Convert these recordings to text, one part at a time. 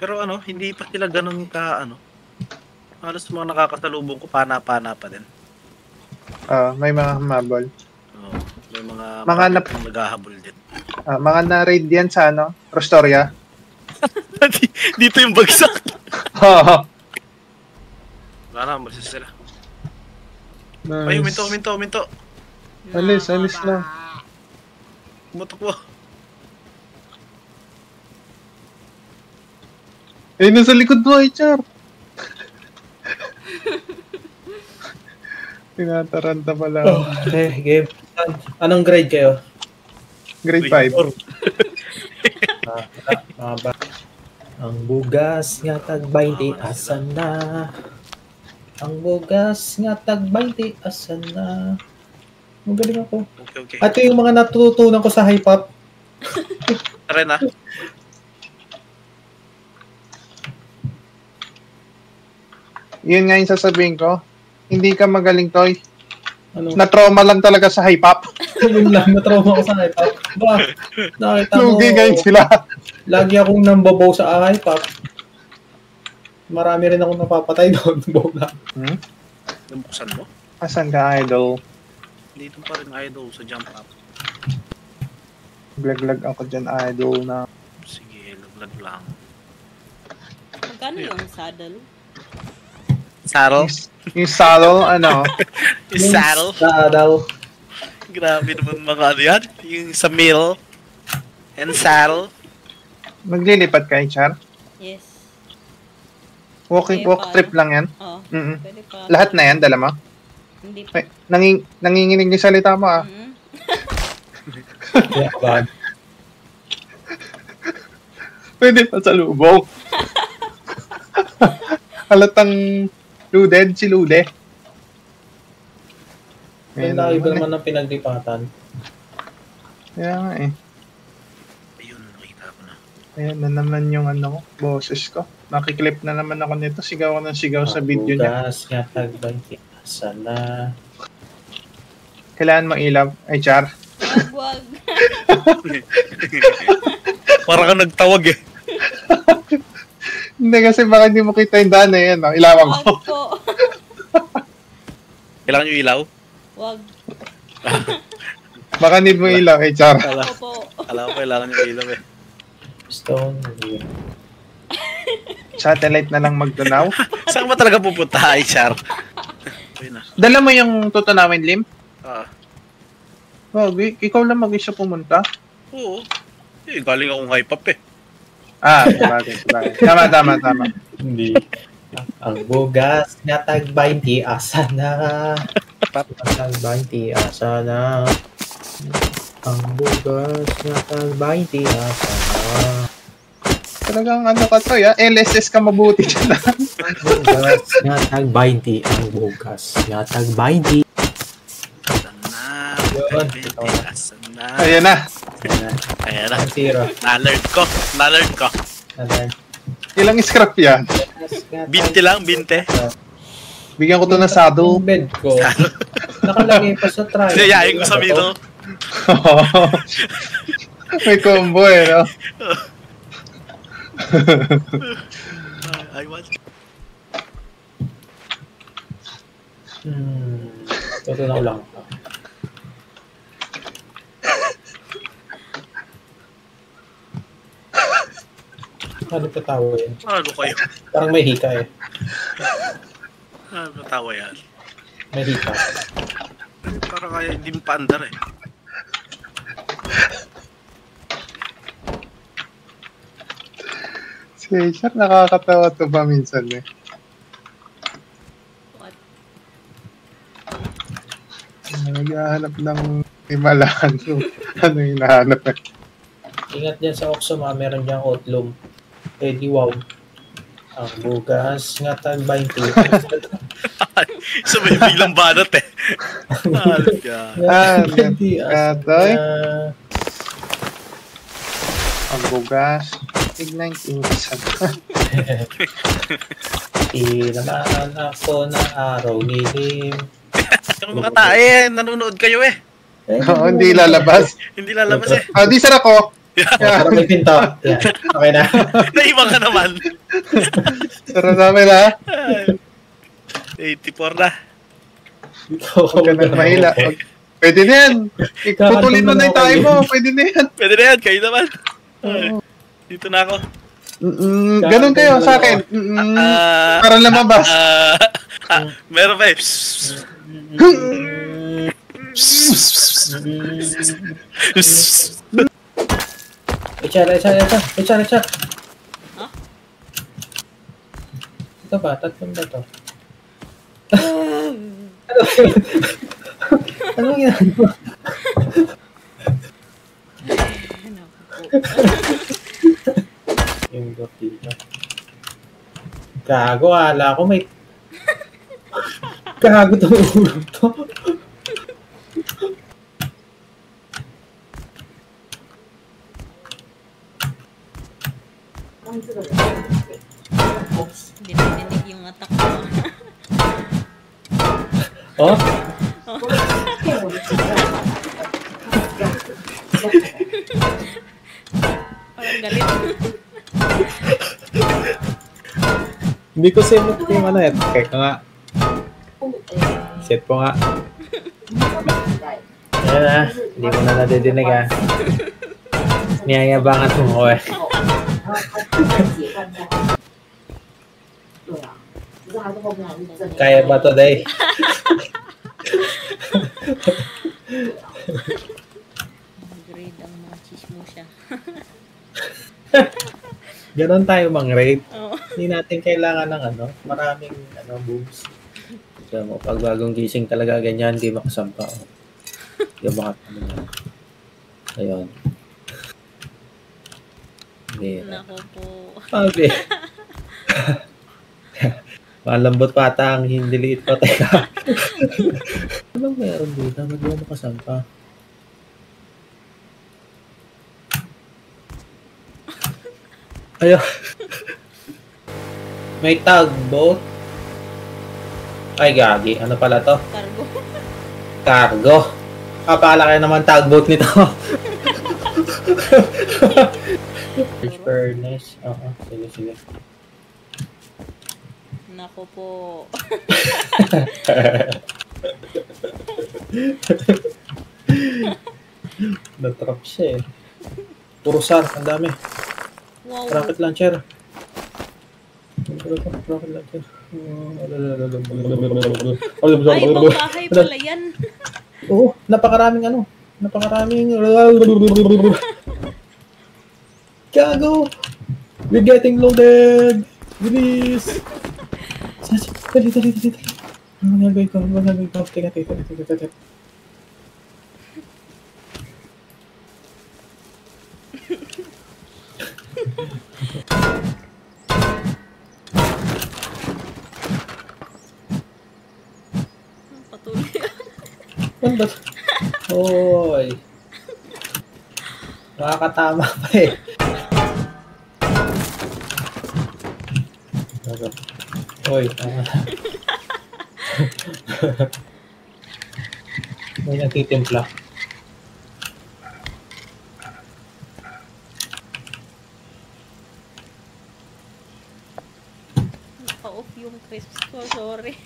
Pero ano, hindi pa sila ganun ka ano. Halos mga nakakasalubong ko, pana-pana pa din. May mga humabol. Oo, may mga naghahabol din. Mga na-raid yan sa ano? Rostoria. Dito yung bagsak. Oo. Wala na, malis sila. Nice. Ay, minto. Alis na. Mutok mo. Eh, nasa likod mo, HR. Tinataranta pala. Okay, game. Anong grade kayo? Grade 5. Ang bugas nga tag-20, asan na? Ang bugas nga tag-20, asan na? Magaling ako. Okay. Ito yung mga natutunan ko sa hip-hop. Tara na. Yun nga yung sasabihin ko. Hindi ka magaling, Toy. Ano? Na-trauma lang talaga sa hip-hop. Yun lang, na-trauma ko sa hip-hop. Ba, nakita mo, Lugi ngayon sila. lagi akong nambabaw sa hip-hop. Marami rin akong napapatay doon. Nabuksan mo? Asan ka, idol? Dito pa rin idol sa jump up. Lag ako dyan, idol na. Sige, laglag lang. Magkano yung saddle? Saddle? Yung saddle, ano? Yung saddle? Saddle. Grabe naman mga ano yan. Yung sa mill. And saddle. Maglilipat ka, HR? Yes. Walk trip lang yan? Oo. Mm-mm. Pwede pa. Lahat na yan, dala mo? Hindi pa. Ay, nanginginig yung salita mo, ah. Yeah, bad. Pwede pa sa lubong. Halatang luded, si Lude. Yung naiba naman ng pinaglipatan. Kaya nga eh. Ayun, nakita ko na. Ayan na naman yung ano, boses ko. Nakiklip na naman ako nito. Sigaw ako ng sigaw sa video niya. Bugas nga tag-20, asan na? Kailangan mo ilaw, HR. Wag. Parang kang nagtawag eh. Hindi kasi baka hindi mo kita yung daan eh. Ano, ilawan ko. Wag po. Kailangan nyo ilaw? Wag. Baka need mo ilaw, HR. Opo. Alam ko kailangan nyo ilaw eh. Stone. Satellite na lang magtunaw. Saan ba talaga pupunta, HR? Ayun na. Dala mo yung tutunawin, Lim? Ah. Ikaw lang mag-isa pumunta. Oo. Eh, galing akong hip-hop eh. Sabagay. Tama. Hindi. Ang bugas nga tag-20, asa na? Tag-20, asa na? Ang bugas nga tag-20, asa na? Talagang ano ka to, ya? LSS ka mabuti dyan. Ang bugas nga tag-20, ang bugas nga tag-20. Asan na? Yun. Asan na? Ayan na. Ayan na. Ang zero. Na-alert ko. Ilang scrap yan? 20 lang, 20. Bigyan ko to ng saddle. Yung bed ko, nakalagay pa sa try. Sinayain ko sa middle. May combo eh, no? I want. Tutunaw lang. Ano patawa yan? Ano kayo? Parang may hika eh. Ano tawa yan? May hika. Parang kaya hindi paandar eh. Si HR, nakakatawa to ba minsan eh? What? Naghahanap ng himalaan. Ano yung hinahanap eh? Ingat dyan sa Oxoma, meron dyan otlum. Eh di wow. Ang bugas nga tag-20. So may biglang banat eh. Katoy. Ang bugas. Tignan insan. Tinamaan ako ng araw ni Lim. Yung mga tae, nanonood kayo eh. Oo, hindi lalabas. Hindi lalabas eh. Di sara ko. Para may pinto. Yan. Okay na. Naiwan ka naman. Tara namin ha. Ay, 84 na. Huwag ka nang mahila. Pwede na yan. Putulin mo na yung tayo mo. Pwede na yan. Pwede na yan, kayo naman. Dito na ako. Ganun kayo sa akin. Para lumabas. Meron pa eh. Richard. Huh? Ito ba? Tatlong ba to? Ano ginagawa? Yung dito. Gago, ala ko may... Gago to ulo to. Dinidinig yung atak ko. Oh? Parang galit. Hindi ko sinot yung ano eh. Kaya nga. Set po nga. Ayan na. Hindi mo na nadidinig ah. Niyayabangan mo ko eh. Kaya ba to, Day? Grade ang mga chismosa. Ganon tayo mang-rate. Oo. Hindi natin kailangan ng ano, maraming ano, boobs. Kaya mo, pag bagong gising talaga ganyan, hindi makasampa. Oh. Yung mga ano yan. Ayun. Hindi. Nako po. Sabi. Malambot pa ata ang hindi liit pa. Teka. Anong meron dito? Ba't di mo makasampa? Ayun. May tugboat. Ay, gagi. Ano pala to? Cargo. Cargo. Kapala kayo naman tugboat nito. Fish furnace. Oo, sige. Nako po. Natrap siya eh. Puro sar, ang dami. Wow. Rocket launcher. Rocket launcher. Ay, pangbahay pala yan. Oo, napakaraming ano. Napakaraming... Gago! We're getting loaded! Bilis! Dali. Ano gagawin ko? Teka. Patuloy. Ano ba? Hoy! Nakakatama pa eh. Hoy, tama na. May nagtitimpla. Naka-off yung crisps ko, sorry.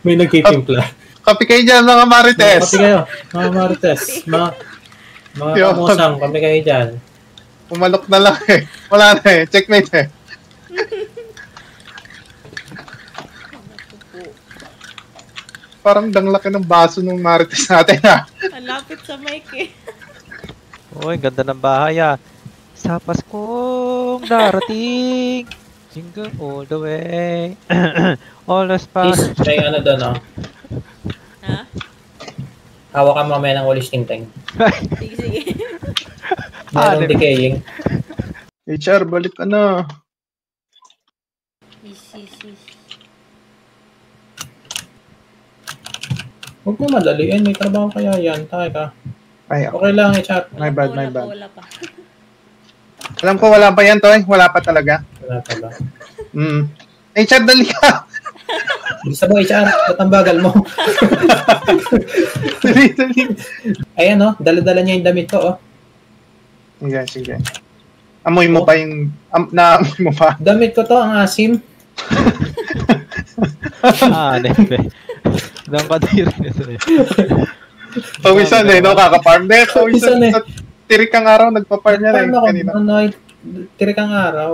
May nagtitimpla. Kapi kayo dyan mga Marites. Kapi kayo, mga Marites. Mga kamusang, kapi kayo dyan. Pumalok na lang eh. Wala na eh. Checkmate eh. Nako po. Parang danglaki ng baso ng Marites natin ha. Ang lapit sa mic eh. Uy, ganda ng bahay ah. Sa Paskong darating. Jingle all the way. All the Please, spas. may ano doon oh. Ha? Hawak ka mamaya ng walis ting-ting. Sige. Merong decaying. HR, balik ka na. Is. Huwag mo madaliin, may trabaho kaya yan. Tayo ka. Ay, Okay lang, chat. My bad. Wala pa. Alam ko wala pa yan, Toy. Wala pa talaga. Wala pa ba? HR, dali ka. Bisa mo, HR, ba't ang bagal mo? Dali. Ayan, oh, dala-dala niya yung damit ko, oh. Sige. Amoy mo pa yung... naamoy mo pa. Damit ko to, ang asim. Nebe. Nang kadiri nito eh. Pawisan no? Kaka-farm. Pawisan Sa tirik kang araw, nagpa-farm niya Farm ako, kanina. tirik ang araw.